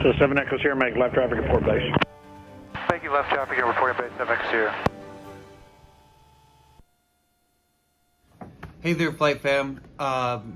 So 7 Echoes here, make left traffic at Port Base. Thank you, left traffic here, reporting base 7 Echoes here. Hey there, Flight fam.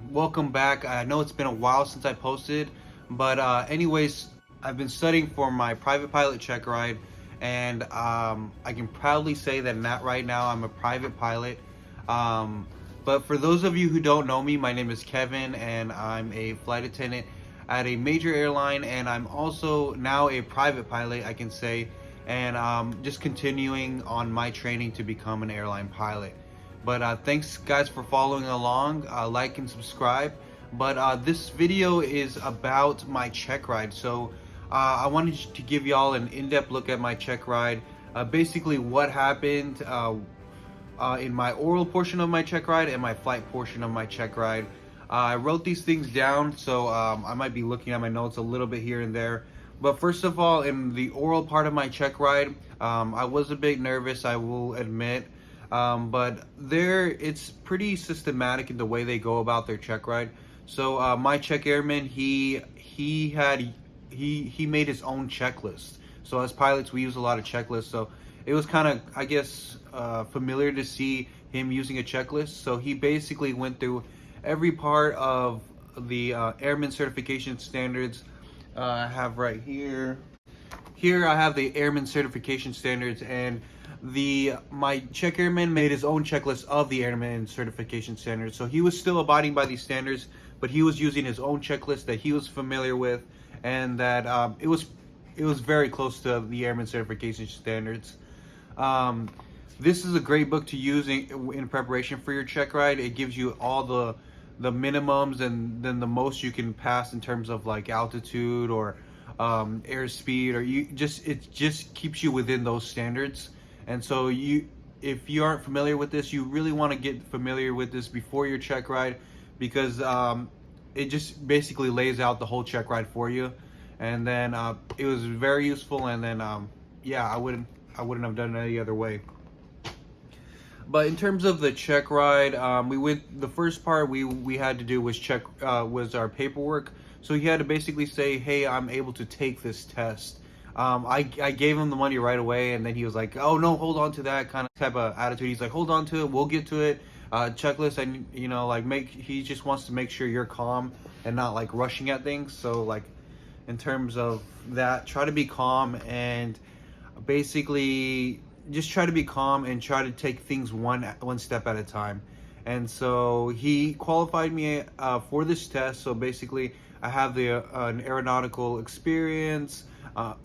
Welcome back. I know it's been a while since I posted, but anyways, I've been studying for my private pilot check ride, and I can proudly say that right now I'm a private pilot. But for those of you who don't know me, my name is Kevin, and I'm a flight attendant at a major airline, and I'm also now a private pilot, I can say, and just continuing on my training to become an airline pilot. But thanks guys for following along, like and subscribe. But this video is about my check ride. So I wanted to give y'all an in-depth look at my check ride. Basically what happened in my oral portion of my check ride and my flight portion of my check ride. I wrote these things down, so I might be looking at my notes a little bit here and there. But first of all, in the oral part of my check ride, I was a bit nervous, I will admit. But it's pretty systematic in the way they go about their check ride. So my check airman, he made his own checklist. So as pilots, we use a lot of checklists. So it was kind of, I guess, familiar to see him using a checklist. So he basically went through every part of the airman certification standards. I have right here. Here I have the airman certification standards, and my check airman made his own checklist of the airman certification standards. So he was still abiding by these standards, but he was using his own checklist that he was familiar with, and that it was very close to the airman certification standards. This is a great book to use in preparation for your check ride. It gives you all the minimums and then the most you can pass in terms of like altitude or airspeed, or it just keeps you within those standards. And so if you aren't familiar with this, you really want to get familiar with this before your check ride, because it just basically lays out the whole check ride for you. And then it was very useful, and then yeah, I wouldn't have done it any other way. But in terms of the check ride, the first part we had to do was was our paperwork. So he had to basically say, hey, I'm able to take this test. I gave him the money right away, and then he was like, oh no, hold on to that kind of type of attitude. He's like, hold on to it, we'll get to it. Checklist, and he just wants to make sure you're calm and not like rushing at things. So like in terms of that, try to be calm, and basically just try to be calm and try to take things one step at a time. And so he qualified me for this test. So basically I have an aeronautical experience,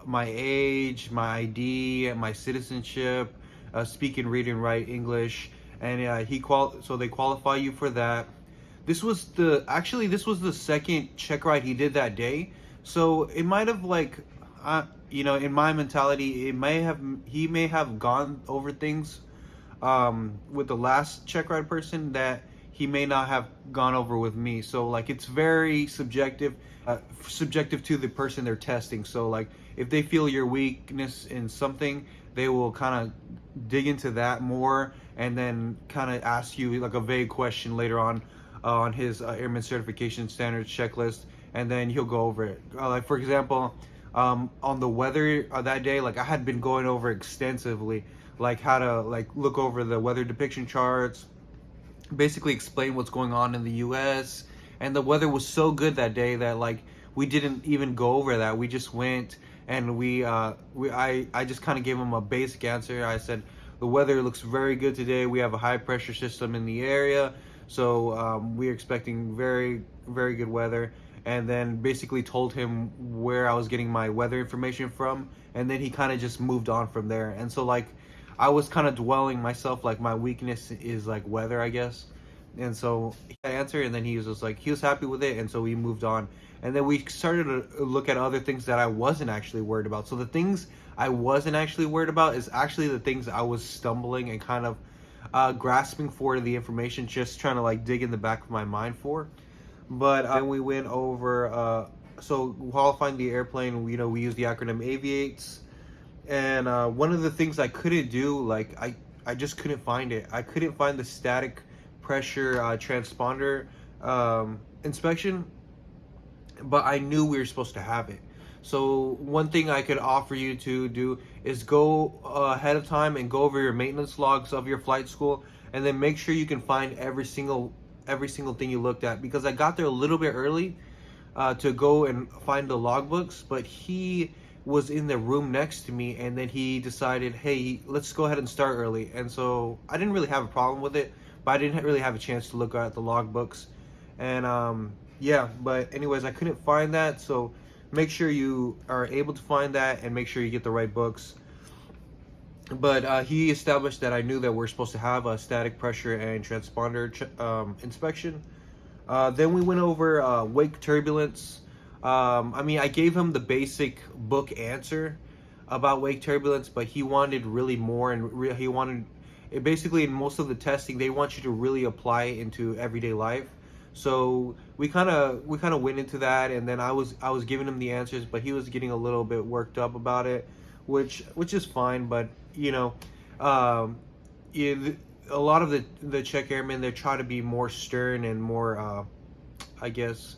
my age, my ID, my citizenship, speak and read and write English, and so they qualify you for that. This was the second check ride he did that day. So it might have in my mentality, he may have gone over things with the last check ride person that he may not have gone over with me. So like it's very subjective to the person they're testing. So like if they feel your weakness in something, they will kind of dig into that more, and then kind of ask you like a vague question later on his airman certification standards checklist, and then he'll go over it. Like for example, on the weather that day, like I had been going over extensively, like how to like look over the weather depiction charts, basically explain what's going on in the US. And the weather was so good that day that like we didn't even go over that. We just went, and I just kind of gave him a basic answer. I said the weather looks very good today. We have a high pressure system in the area, so we're expecting very, very good weather. And then basically told him where I was getting my weather information from, and then he kind of just moved on from there. And so like I was kind of dwelling myself, like my weakness is like weather, I guess. And so he answered, and then he was just like, he was happy with it, and so we moved on. And then we started to look at other things that I wasn't actually worried about. So the things I wasn't actually worried about is actually the things I was stumbling and kind of grasping for the information, just trying to like dig in the back of my mind for. But then we went over, so qualifying the airplane, we use the acronym AVIATES. And one of the things I couldn't do, like I just couldn't find it. I couldn't find the static pressure transponder inspection, but I knew we were supposed to have it. So one thing I could offer you to do is go ahead of time and go over your maintenance logs of your flight school, and then make sure you can find every single thing you looked at, because I got there a little bit early to go and find the logbooks, but he was in the room next to me, and then he decided, hey, let's go ahead and start early. And so I didn't really have a problem with it, but I didn't really have a chance to look at the logbooks. And yeah, but anyways, I couldn't find that, so make sure you are able to find that and make sure you get the right books. But he established that I knew that we're supposed to have a static pressure and transponder inspection. Then we went over wake turbulence. I mean, I gave him the basic book answer about wake turbulence, but he wanted really more, and he wanted it. Basically, in most of the testing, they want you to really apply it into everyday life. So we kind of went into that, and then I was giving him the answers, but he was getting a little bit worked up about it, which is fine. But you know, a lot of the Czech airmen, they try to be more stern and more, I guess,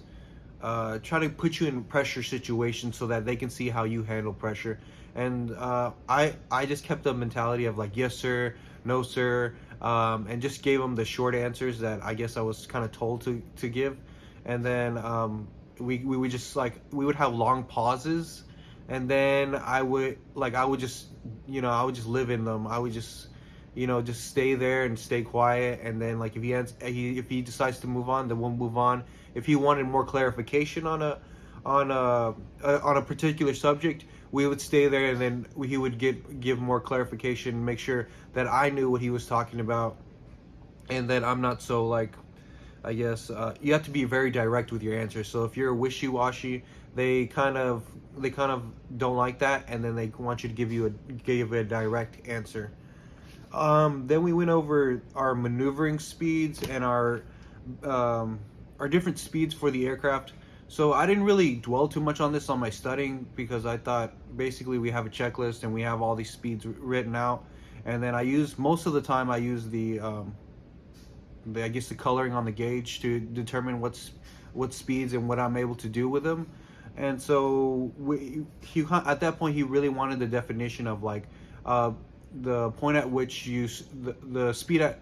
try to put you in pressure situations so that they can see how you handle pressure. And I just kept the mentality of like, yes sir, no sir, and just gave them the short answers that I guess I was kind of told to give. And then we would just we would have long pauses, and then I would just live in them. I would just just stay there and stay quiet. And then like if he decides to move on, then we'll move on. If he wanted more clarification on a particular subject, we would stay there, and then he would give more clarification, make sure that I knew what he was talking about, and that I'm not so I guess you have to be very direct with your answers. So if you're wishy-washy, they kind of don't like that, and then they want you to give a direct answer. Then we went over our maneuvering speeds and our different speeds for the aircraft. So I didn't really dwell too much on this on my studying, because I thought basically we have a checklist and we have all these speeds written out. And then most of the time I use the I guess the coloring on the gauge to determine what speeds and what I'm able to do with them. And so at that point he really wanted the definition of the point at which the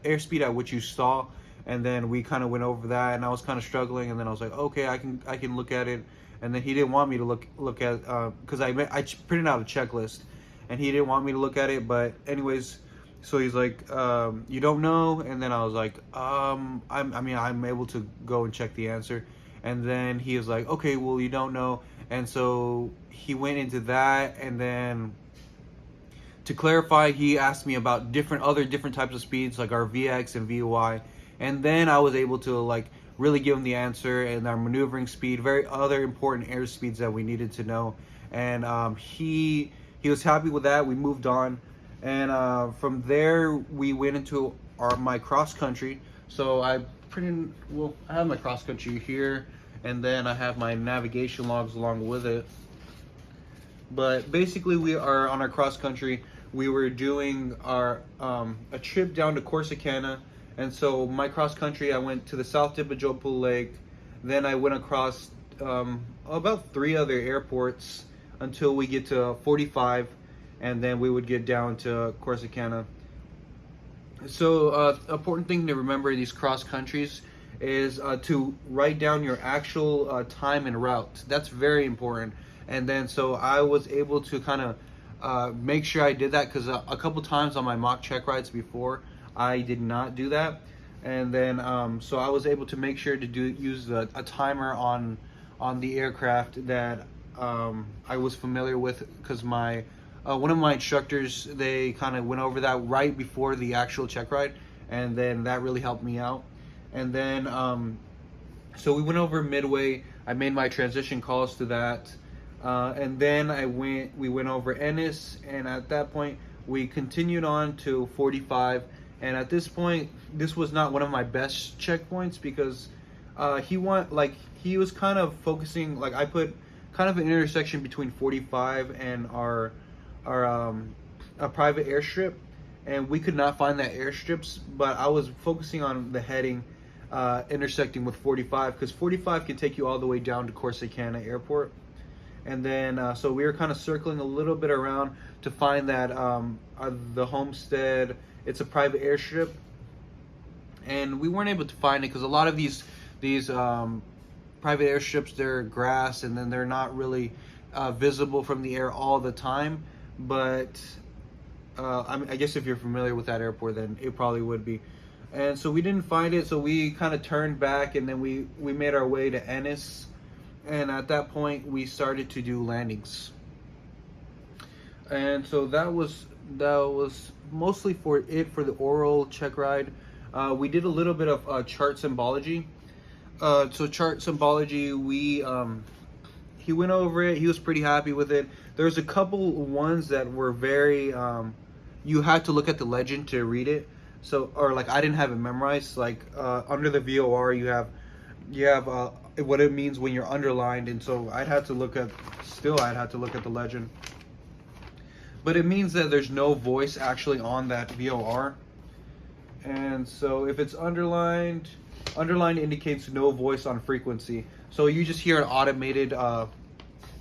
airspeed at which you stall. And then we kind of went over that, and I was kind of struggling, and then I was like, okay, I can look at it. And then he didn't want me to look at because I printed out a checklist, and he didn't want me to look at it. But anyways, so he's like, you don't know? And then I was like, I'm able to go and check the answer. And then he was like, okay, well, you don't know. And so he went into that, and then to clarify, he asked me about different types of speeds, like our VX and VY. And then I was able to really give him the answer, and our maneuvering speed, other important air speeds that we needed to know. And he was happy with that. We moved on, and from there we went into my cross country. So I have my cross country here, and then I have my navigation logs along with it. But basically, we are on our cross country. We were doing our a trip down to Corsicana. And so my cross country, I went to the south tip of Jopul Lake. Then I went across about 3 other airports until we get to 45, and then we would get down to Corsicana. So important thing to remember in these cross countries is to write down your actual time and route. That's very important. And then so I was able to kind of make sure I did that, because a couple times on my mock check rides before, I did not do that. And then so I was able to make sure to use a timer on the aircraft that I was familiar with, because my one of my instructors, they kind of went over that right before the actual check ride, and then that really helped me out. And then so we went over Midway. I made my transition calls to that, and then we went over Ennis, and at that point we continued on to 45. And at this point, this was not one of my best checkpoints, because he was kind of focusing, I put kind of an intersection between 45 and our a private airstrip, and we could not find that airstrips. But I was focusing on the heading intersecting with 45, because 45 can take you all the way down to Corsicana Airport. And then so we were kind of circling a little bit around to find that the homestead, it's a private airstrip, and we weren't able to find it because a lot of these private airstrips, they're grass, and then they're not really visible from the air all the time. But I guess if you're familiar with that airport, then it probably would be. And so we didn't find it, so we kind of turned back, and then we made our way to Ennis. And at that point, we started to do landings. And so that was mostly for the oral check ride. We did a little bit of chart symbology. So chart symbology, he went over it. He was pretty happy with it. There's a couple ones that were very you had to look at the legend to read it. So, or like I didn't have it memorized. Like under the VOR, you have what it means when you're underlined, and so I'd had to look at the legend. But it means that there's no voice actually on that VOR. And so if it's underlined indicates no voice on frequency. So you just hear an automated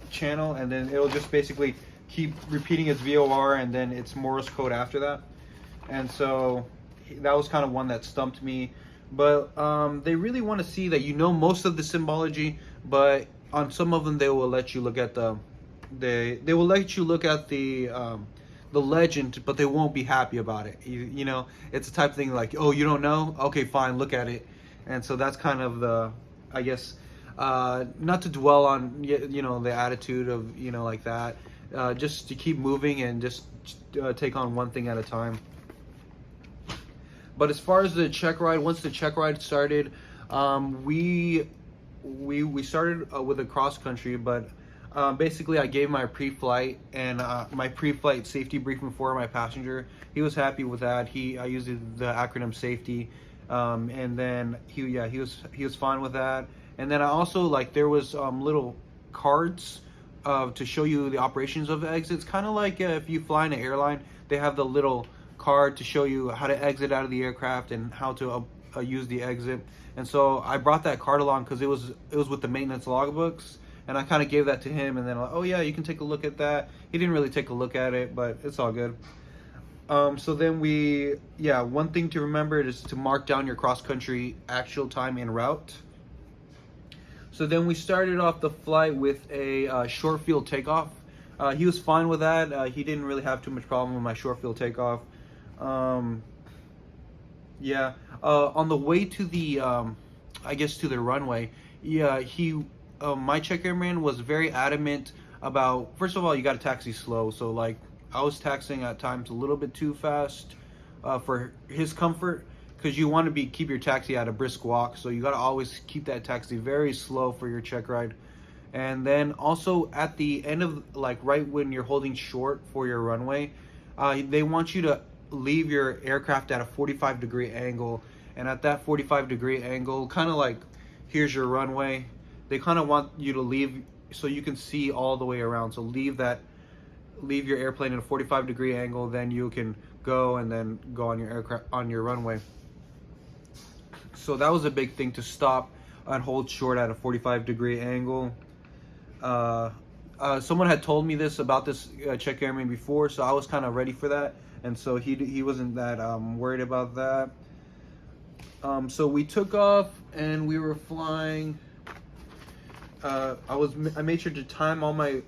channel, and then it'll just basically keep repeating its VOR, and then it's Morse code after that. And so that was kind of one that stumped me. But they really want to see that you know most of the symbology, but on some of them they will let you look at the legend, but they won't be happy about it. You know, it's the type of thing like, oh, you don't know? Okay, fine, look at it. And so that's kind of the, I guess, not to dwell on, you know, the attitude of, you know, like that, just to keep moving and just take on one thing at a time. But as far as the check ride, once the check ride started, we started with a cross country, but basically I gave my pre-flight and my pre-flight safety briefing for my passenger. He was happy with that. I used the acronym SAFETY, and then he was fine with that. And then I also, like, there was little cards to show you the operations of the exits, kind of like if you fly in an airline, they have the little card to show you how to exit out of the aircraft and how to use the exit. And so I brought that card along because it was with the maintenance logbooks, and I kind of gave that to him, and then like, oh yeah, you can take a look at that. He didn't really take a look at it, but it's all good. So then one thing to remember is to mark down your cross country actual time en route. So then we started off the flight with a short field takeoff. He was fine with that. He didn't really have too much problem with my short field takeoff. On the way to the to the runway, my check airman was very adamant about, first of all, you got to taxi slow. So like I was taxiing at times a little bit too fast for his comfort, because you want to keep your taxi at a brisk walk. So you got to always keep that taxi very slow for your check ride. And then also at the end of, like, right when you're holding short for your runway, they want you to leave your aircraft at a 45-degree angle. And at that 45-degree angle, kind of like, here's your runway, they kind of want you to leave so you can see all the way around. So leave your airplane at a 45-degree angle, then you can go and then go on your aircraft on your runway. So that was a big thing, to stop and hold short at a 45-degree angle. Someone had told me about this check airman before, so I was kind of ready for that, and so he wasn't that worried about that. So we took off and we were flying. I made sure to time all my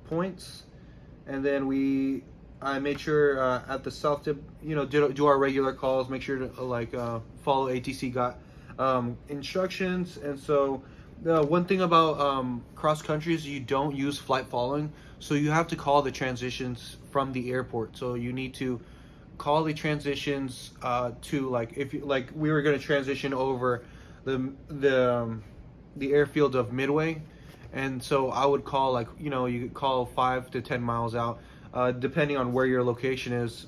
points, and then I made sure at the south tip, do our regular calls, make sure to follow ATC instructions. And so the one thing about cross country is you don't use flight following, so you have to call the transitions from the airport. So you need to call the transitions if we were going to transition over the airfield of Midway, and so I would call you could call 5 to 10 miles out, depending on where your location is,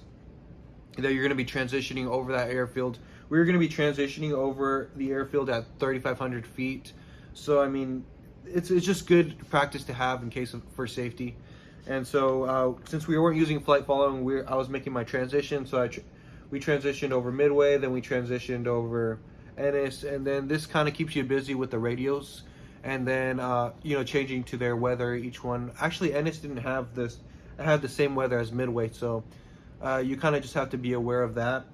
that you're going to be transitioning over that airfield. We were going to be transitioning over the airfield at 3,500 feet. So, I mean, it's just good practice to have in case for safety. And so, since we weren't using flight following, I was making my transition. So we transitioned over Midway, then we transitioned over Ennis, and then this kind of keeps you busy with the radios. and then changing to their weather each one. Actually, Ennis didn't have this; it had the same weather as Midway, so you kind of just have to be aware of that.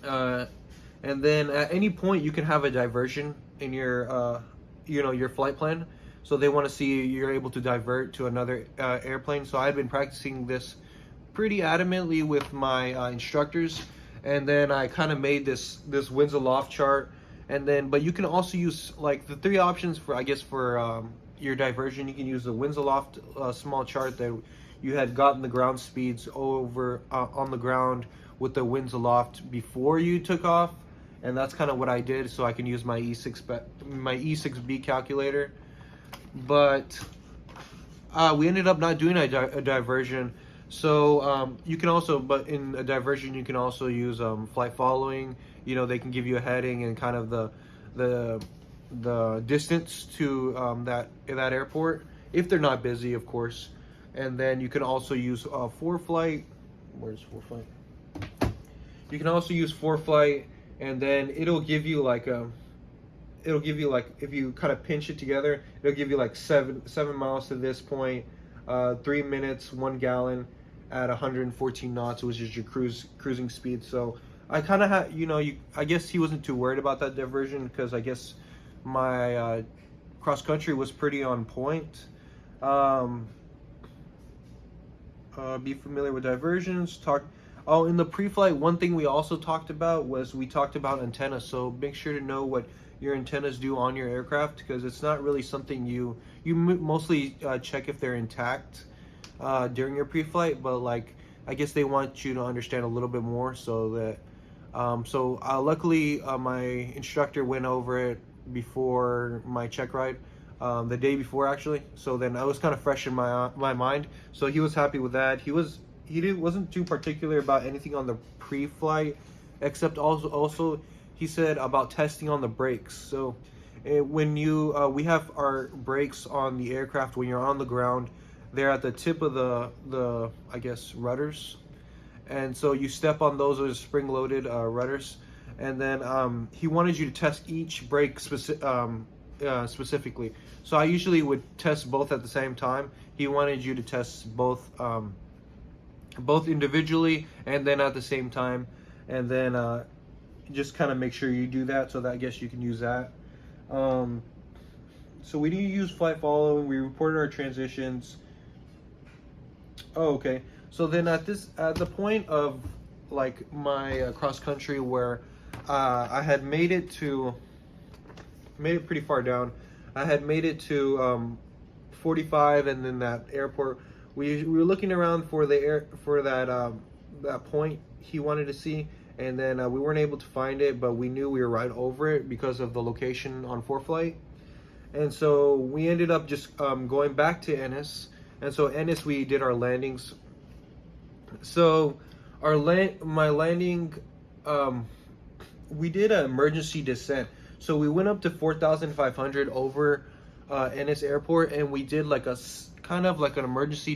And then at any point you can have a diversion in your your flight plan. So they want to see you're able to divert to another airplane. So I've been practicing this pretty adamantly with my instructors, and then I kind of made this winds aloft chart. And then, but you can also use like the three options for, I guess, for your diversion. You can use the winds aloft small chart that you had gotten the ground speeds over on the ground with the winds aloft before you took off, and that's kind of what I did, so I can use my E6B calculator. But we ended up not doing a diversion. So you can also, but in a diversion, you can also use flight following. They can give you a heading and kind of the distance to that airport if they're not busy, of course. And then you can also use Flight. Where's Flight? You can also use Flight, and then it'll give you like if you kind of pinch it together, it'll give you like 7 miles to this point, 3 minutes, 1 gallon at 114 knots, which is your cruising speed. So I kind of had, I guess he wasn't too worried about that diversion because I guess my cross country was pretty on point. Be familiar with diversions. In the pre-flight, one thing we also talked about was antennas. So make sure to know what your antennas do on your aircraft, because it's not really something you mostly check if they're intact during your pre-flight, but like I guess they want you to understand a little bit more, so that luckily my instructor went over it before my check ride, the day before actually, so then I was kind of fresh in my mind, so he was happy with that. He wasn't too particular about anything on the pre-flight, except also he said about testing on the brakes. So when we have our brakes on the aircraft when you're on the ground, they're at the tip of the I guess rudders, and so you step on those with spring-loaded rudders, and then he wanted you to test each brake specifically. So I usually would test both at the same time. He wanted you to test both individually and then at the same time, and then just kind of make sure you do that, so that I guess you can use that. So we didn't use flight following. We reported our transitions. Oh, okay. So then at the point of like my cross country where I had made it pretty far down. I had made it to 45, and then that airport. We were looking around for that point he wanted to see, and then we weren't able to find it, but we knew we were right over it because of the location on Flight. And so we ended up just going back to Ennis, and so Ennis we did our landings. So my landing, we did an emergency descent. So we went up to 4,500 over Ennis Airport, and we did like a kind of like an emergency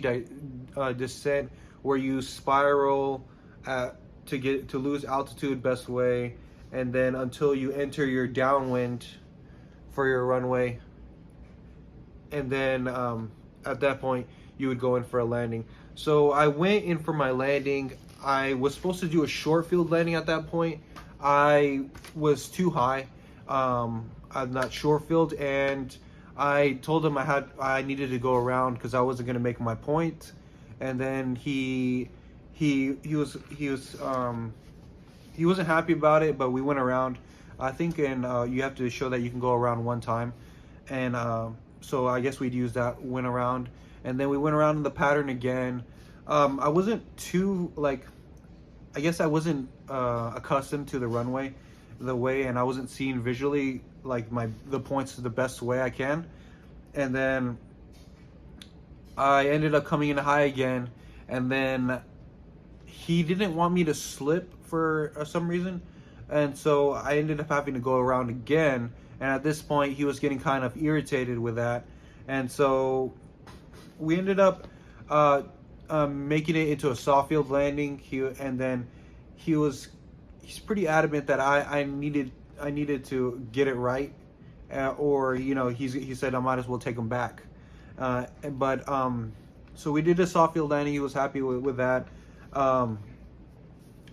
descent where you spiral to lose altitude best way, and then until you enter your downwind for your runway, and then at that point you would go in for a landing. So I went in for my landing. I was supposed to do a short field landing at that point. I was too high. I'm not short field, and I told him I needed to go around because I wasn't going to make my point. And then he wasn't happy about it, but we went around. I think, and you have to show that you can go around one time, and so I guess we'd use that, went around, and then we went around in the pattern again. I wasn't too I guess I wasn't accustomed to the runway, and I wasn't seeing visually like the points the best way I can, and then I ended up coming in high again, and then he didn't want me to slip for some reason, and so I ended up having to go around again. And at this point he was getting kind of irritated with that, and so we ended up making it into a soft field landing. He's pretty adamant that I needed to get it right, or he said I might as well take him back. But so we did a soft field landing. He was happy with that.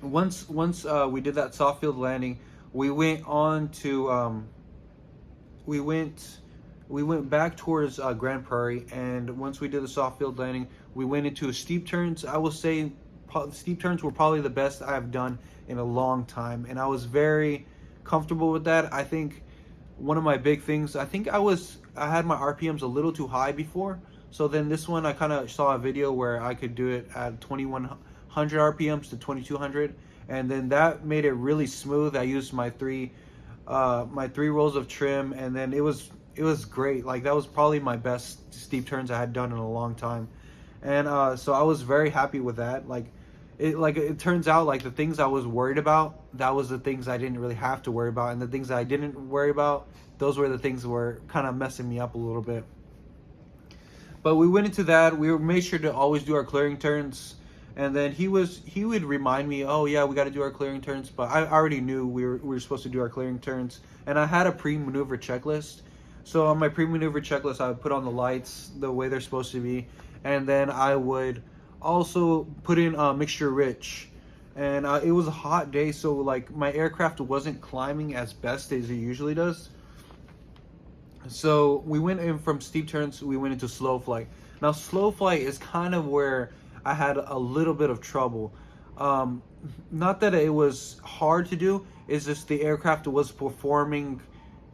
Once we did that soft field landing, we went on to we went back towards Grand Prairie, and once we did the soft field landing, we went into steep turns. I will say steep turns were probably the best I've done in a long time, and I was very comfortable with that. I think one of my big things, I had my RPMs a little too high before, so then this one I kind of saw a video where I could do it at 2100 RPMs to 2200, and then that made it really smooth. I used my three rolls of trim, and then it was great. Like, that was probably my best steep turns I had done in a long time, and so I was very happy with that. It turns out, like, the things I was worried about, that was the things I didn't really have to worry about, and the things that I didn't worry about, those were the things that were kind of messing me up a little bit. But we went into that. We made sure to always do our clearing turns, and then he would remind me, oh yeah, we got to do our clearing turns, but I already knew we were supposed to do our clearing turns, and I had a pre-maneuver checklist. So on my pre-maneuver checklist, I would put on the lights the way they're supposed to be, and then I would also put in mixture rich. And it was a hot day, so like my aircraft wasn't climbing as best as it usually does. So we went in from steep turns, we went into slow flight. Now slow flight is kind of where I had a little bit of trouble. Not that it was hard to do, it's just the aircraft was performing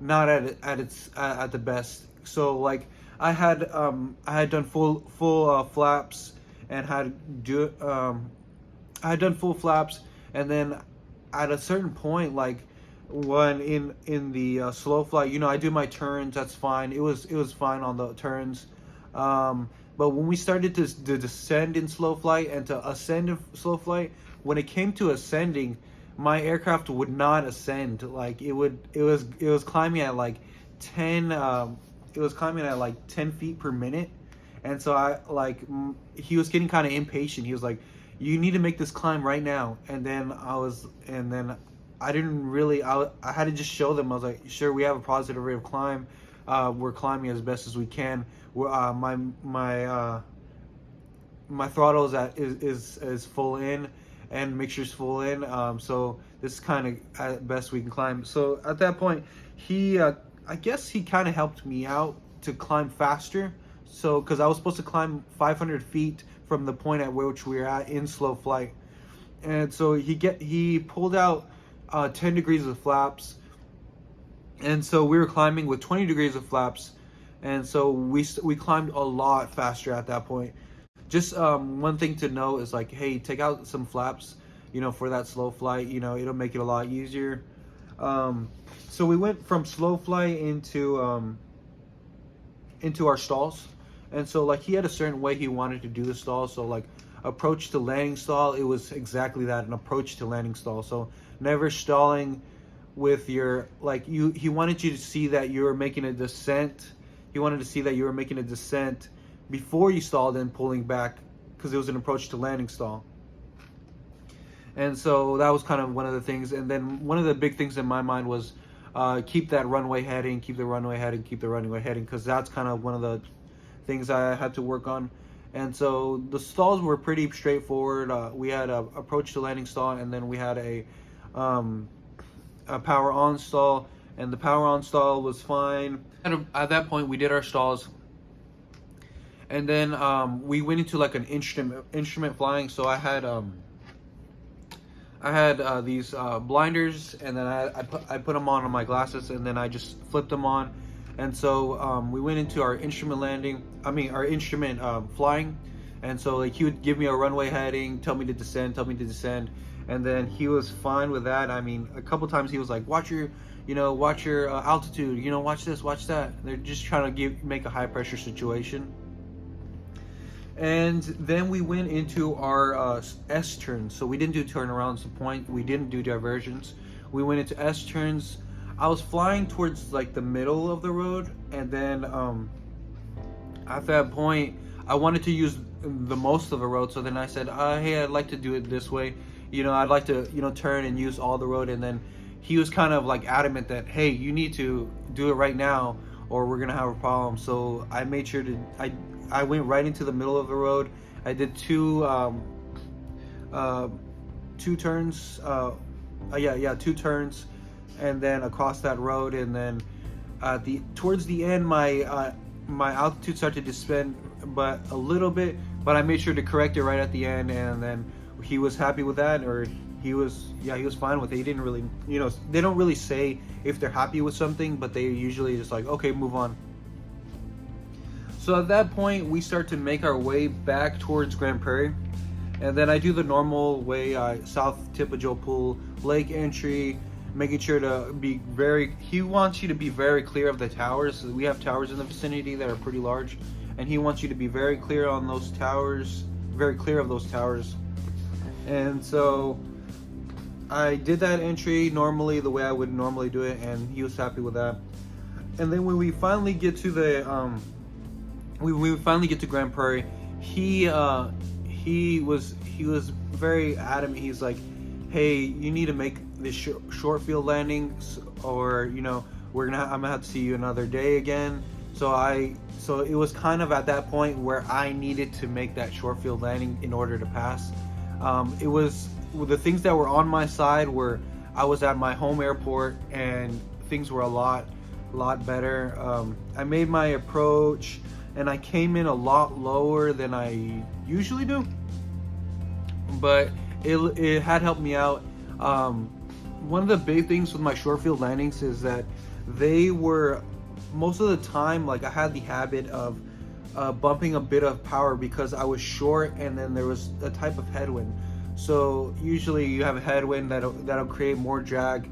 not at the best. So like I had done full flaps, and I had done full flaps, and then at a certain point, like when in the slow flight, I do my turns, that's fine. It was fine on the turns, but when we started to descend in slow flight and to ascend in slow flight, when it came to ascending, my aircraft would not ascend. Like it was climbing at like 10 feet per minute. And so he was getting kind of impatient. He was like, you need to make this climb right now. And then I didn't really, I had to just show them. I was like, sure, we have a positive rate of climb. We're climbing as best as we can. My throttle is full in, and mixture's full in. So this is kind of at best we can climb. So at that point, I guess he kind of helped me out to climb faster. So, because I was supposed to climb 500 feet from the point at which we were at in slow flight, and so he pulled out 10 degrees of flaps, and so we were climbing with 20 degrees of flaps, and so we climbed a lot faster at that point. Just one thing to know is like, hey, take out some flaps, for that slow flight. It'll make it a lot easier. So we went from slow flight into our stalls. And so like he had a certain way he wanted to do the stall. So like approach to landing stall, it was exactly that, an approach to landing stall. So never stalling with your, like, he wanted you to see that you were making a descent. He wanted to see that you were making a descent before you stalled and pulling back, because it was an approach to landing stall. And so that was kind of one of the things. And then one of the big things in my mind was keep that runway heading, keep the runway heading, because that's kind of one of the things I had to work on. And so the stalls were pretty straightforward. We had a approach to landing stall, and then we had a power on stall, and the power on stall was fine. At that point, we did our stalls, and then we went into like an instrument flying. So I had these blinders, and then I put them on my glasses, and then I just flipped them on. And so we went into our instrument flying. And so like he would give me a runway heading, tell me to descend, and then he was fine with that. I mean, a couple times he was like, watch your altitude, watch this, watch that. They're just trying to make a high pressure situation. And then we went into our S turns. So we didn't do turnarounds. We didn't do diversions. We went into S turns. I was flying towards like the middle of the road, and then at that point I wanted to use the most of the road. So then I said, hey, I'd like to do it this way. I'd like to turn and use all the road. And then he was kind of like adamant that, hey, you need to do it right now or we're gonna have a problem. So I made sure to I went right into the middle of the road. I did two turns, two turns, and then across that road, and then towards the end, my altitude started to spin, but a little bit. But I made sure to correct it right at the end, and then he was happy with that, or he was fine with it. He didn't really, they don't really say if they're happy with something, but they usually just like, okay, move on. So at that point, we start to make our way back towards Grand Prairie. And then I do the normal way, south tip of Joe Pool, lake entry, making sure to be he wants you to be very clear of the towers. We have towers in the vicinity that are pretty large, and he wants you to be very clear on those towers, very clear of those towers. And so I did that entry normally, the way I would normally do it, and he was happy with that. And then when we finally get to the, we finally get to Grand Prairie, he was very adamant. He's like, hey, you need to make this short field landing, or I'm gonna have to see you another day again. So it was kind of at that point where I needed to make that short field landing in order to pass. It was the things that were on my side were I was at my home airport and things were a lot better. I made my approach and I came in a lot lower than I usually do, but it had helped me out. One of the big things with my short field landings is that they were, most of the time, like I had the habit of bumping a bit of power because I was short, and then there was a type of headwind. So usually you have a headwind that'll create more drag,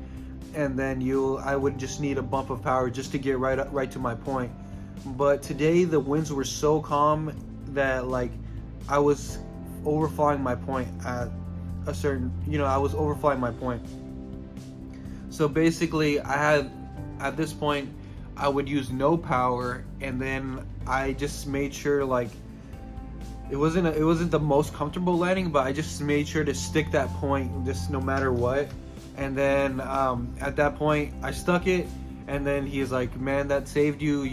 and then I would just need a bump of power just to get right to my point. But today the winds were so calm that like I was overflying my point at a certain, I was overflying my point. So basically at this point I would use no power, and then I just made sure like it wasn't the most comfortable landing, but I just made sure to stick that point just no matter what. And then at that point I stuck it, and then he's like, man, that saved you.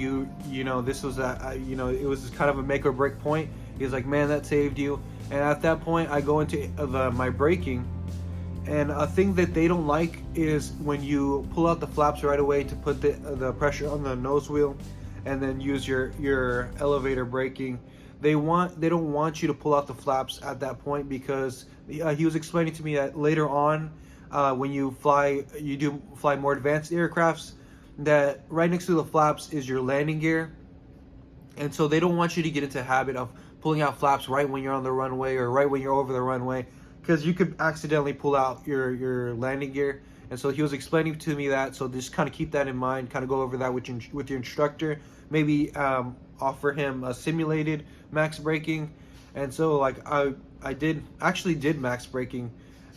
This was it was kind of a make or break point. He's like, man, that saved you. And at that point I go into my braking, and a thing that they don't like is when you pull out the flaps right away to put the pressure on the nose wheel, and then use your elevator braking. They don't want you to pull out the flaps at that point, because he was explaining to me that later on, when you do fly more advanced aircrafts, that right next to the flaps is your landing gear, and so they don't want you to get into the habit of pulling out flaps right when you're on the runway or right when you're over the runway, because you could accidentally pull out your landing gear. And so he was explaining to me that, so just kind of keep that in mind, kind of go over that with your instructor, maybe offer him a simulated max braking. And so like I actually did max braking,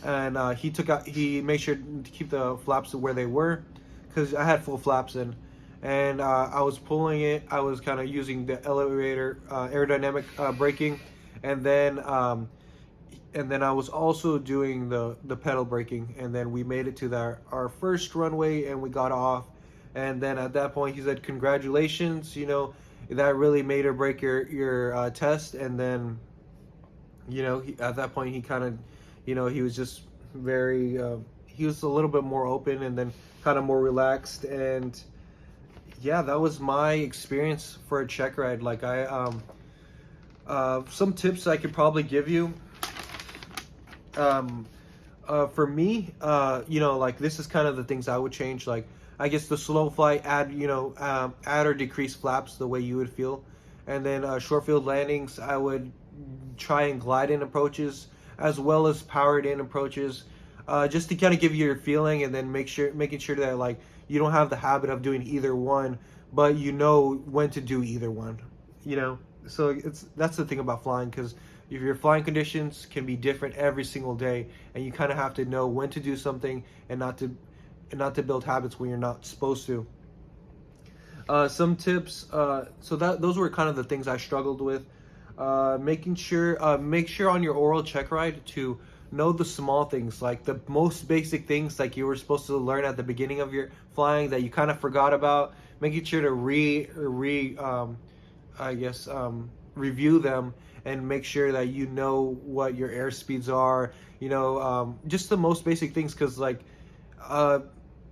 and he made sure to keep the flaps where they were, because I had full flaps in, and I was pulling it. I was kind of using the elevator aerodynamic braking, and then I was also doing the pedal braking. And then we made it to our first runway, and we got off. And then at that point he said, congratulations, that really made or break your test. And then at that point he kind of, he was just very he was a little bit more open, and then kind of more relaxed. And yeah, that was my experience for a check ride. Like some tips I could probably give you. For me, like this is kind of the things I would change. Like I guess the slow flight, add or decrease flaps the way you would feel. And then short field landings, I would try and glide in approaches as well as powered in approaches, just to kind of give you your feeling, and then making sure that like you don't have the habit of doing either one, but you know when to do either one. So that's the thing about flying, because if your flying conditions can be different every single day, and you kind of have to know when to do something and not to build habits when you're not supposed to. Some tips. So those were kind of the things I struggled with. Make sure on your oral check ride to know the small things, like the most basic things like you were supposed to learn at the beginning of your flying that you kind of forgot about. Making sure to review them and make sure that you know what your airspeeds are, just the most basic things, because like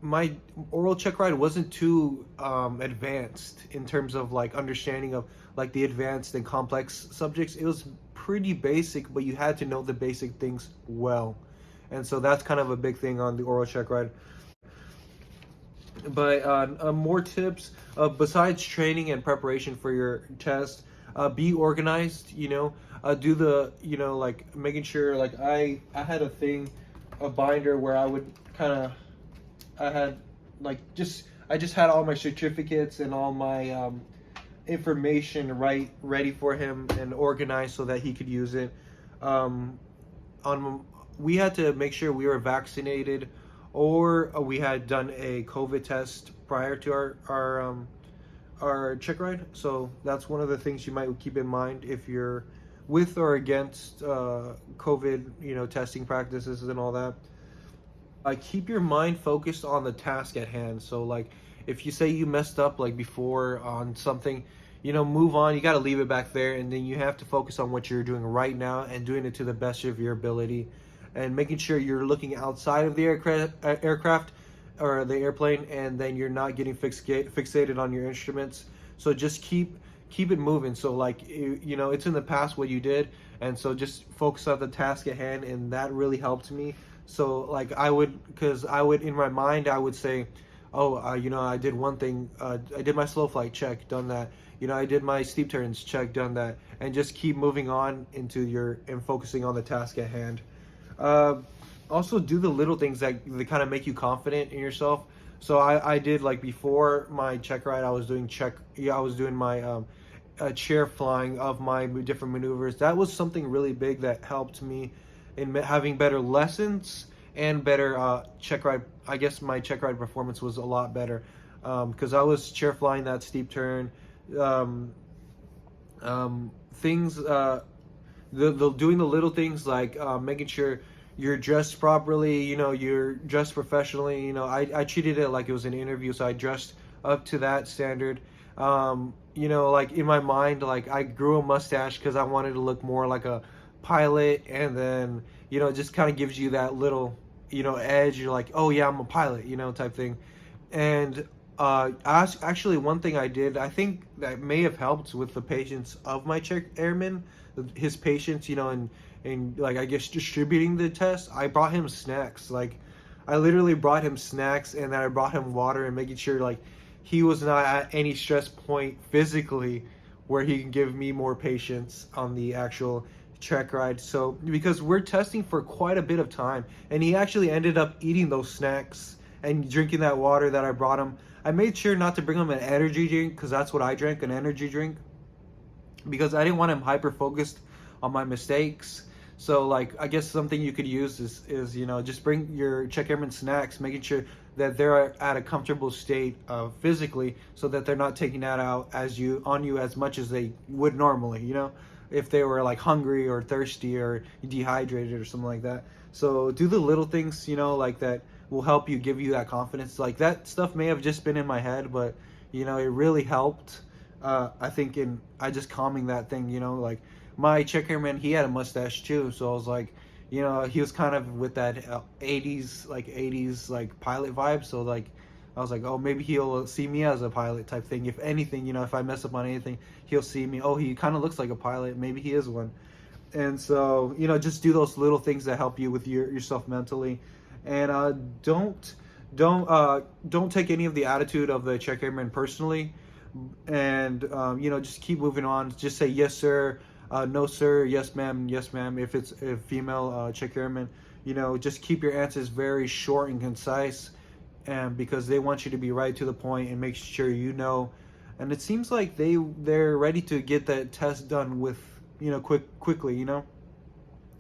my oral check ride wasn't too advanced in terms of like understanding of like the advanced and complex subjects. It was pretty basic, but you had to know the basic things well, and so that's kind of a big thing on the oral check ride. But more tips besides training and preparation for your test. Be organized. Do the like making sure, like I had a binder where I would I had like I just had all my certificates and all my information ready for him and organized so that he could use it. We had to make sure we were vaccinated, or we had done a COVID test prior to our check ride. So that's one of the things you might keep in mind if you're with or against COVID, testing practices and all that. Keep your mind focused on the task at hand. So like if you say you messed up like before on something, move on. You got to leave it back there, and then you have to focus on what you're doing right now and doing it to the best of your ability, and making sure you're looking outside of the aircraft or the airplane, and then you're not getting fixated on your instruments. So just keep it moving. So like it's in the past what you did, and so just focus on the task at hand, and that really helped me. So like I would in my mind I would say, I did one thing, I did my slow flight, check, done that. I did my steep turns, check, done that, and just keep moving on and focusing on the task at hand. Also do the little things that kind of make you confident in yourself. So I did, like before my check ride, I was doing my chair flying of my different maneuvers. That was something really big that helped me in having better lessons and better check ride. I guess my check ride performance was a lot better because I was chair flying that steep turn. Things doing the little things like making sure you're dressed properly, you're dressed professionally. I treated it like it was an interview, so I dressed up to that standard. Like in my mind, like I grew a mustache because I wanted to look more like a pilot, and then it just kind of gives you that little edge. You're like, oh yeah, I'm a pilot, type thing. And actually one thing I did, I think that may have helped with the patience of my check airman, his patience, and like I guess distributing the test. I brought him snacks. Like I literally brought him snacks, and then I brought him water, and making sure like he was not at any stress point physically where he can give me more patience on the actual check ride. So because we're testing for quite a bit of time, and he actually ended up eating those snacks and drinking that water that I brought him. I made sure not to bring him an energy drink, because that's what I drank, an energy drink, because I didn't want him hyper focused on my mistakes. So like I guess something you could use is just bring your check airman snacks, making sure that they're at a comfortable state physically, so that they're not taking that out on you as much as they would normally, if they were like hungry or thirsty or dehydrated or something like that. So do the little things, like that will help you, give you that confidence. Like that stuff may have just been in my head, but it really helped. I think I just calming that thing, like my check airman, he had a mustache too, so I was like, he was kind of with that 80s like pilot vibe. So like I was like, oh, maybe he'll see me as a pilot type thing. If anything, if I mess up on anything, he'll see me, oh, he kind of looks like a pilot, maybe he is one. And so just do those little things that help you with yourself mentally. And don't take any of the attitude of the check airman personally. And just keep moving on. Just say yes sir, no sir, yes ma'am, if it's a female check airman. Just keep your answers very short and concise, and because they want you to be right to the point and make sure and it seems like they're ready to get that test done with quickly,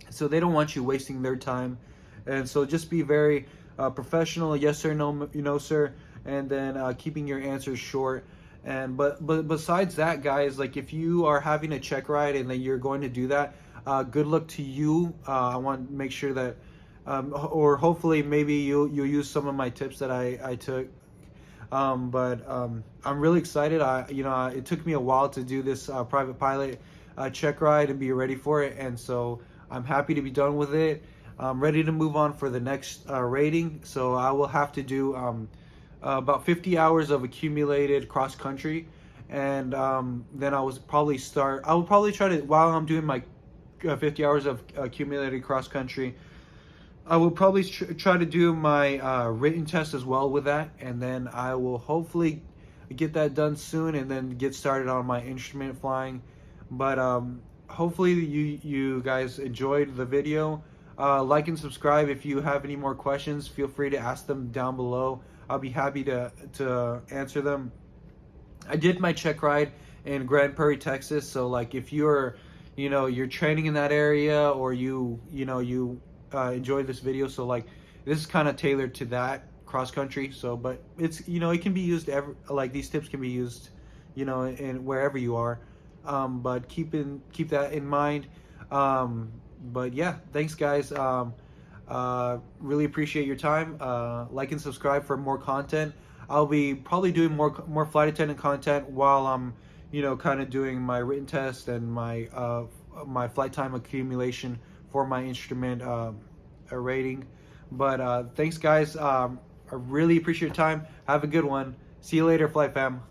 so they don't want you wasting their time. And so just be very professional, yes sir, no sir, and then keeping your answers short. And but besides that, guys, like if you are having a check ride and then you're going to do that, Good luck to you. I want to make sure that, or hopefully maybe you'll use some of my tips that I took. I'm really excited. It took me a while to do this private pilot check ride and be ready for it, and so I'm happy to be done with it. I'm ready to move on for the next rating. So I will have to do about 50 hours of accumulated cross country, and then I will probably try to, while I'm doing my 50 hours of accumulated cross country, I will probably try to do my written test as well with that, and then I will hopefully get that done soon, and then get started on my instrument flying. But hopefully you guys enjoyed the video. Like and subscribe. If you have any more questions, feel free to ask them down below. I'll be happy to answer them. I did my check ride in Grand Prairie, Texas. So like if you're training in that area, or you enjoyed this video, so like this is kind of tailored to that cross country. So but it's it can be used these tips can be used in wherever you are. But keep that in mind. But yeah, thanks guys. Really appreciate your time. Like and subscribe for more content. I'll be probably doing more flight attendant content while I'm kind of doing my written test and my flight time accumulation for my instrument rating. But thanks guys. I really appreciate your time. Have a good one. See you later, flight fam.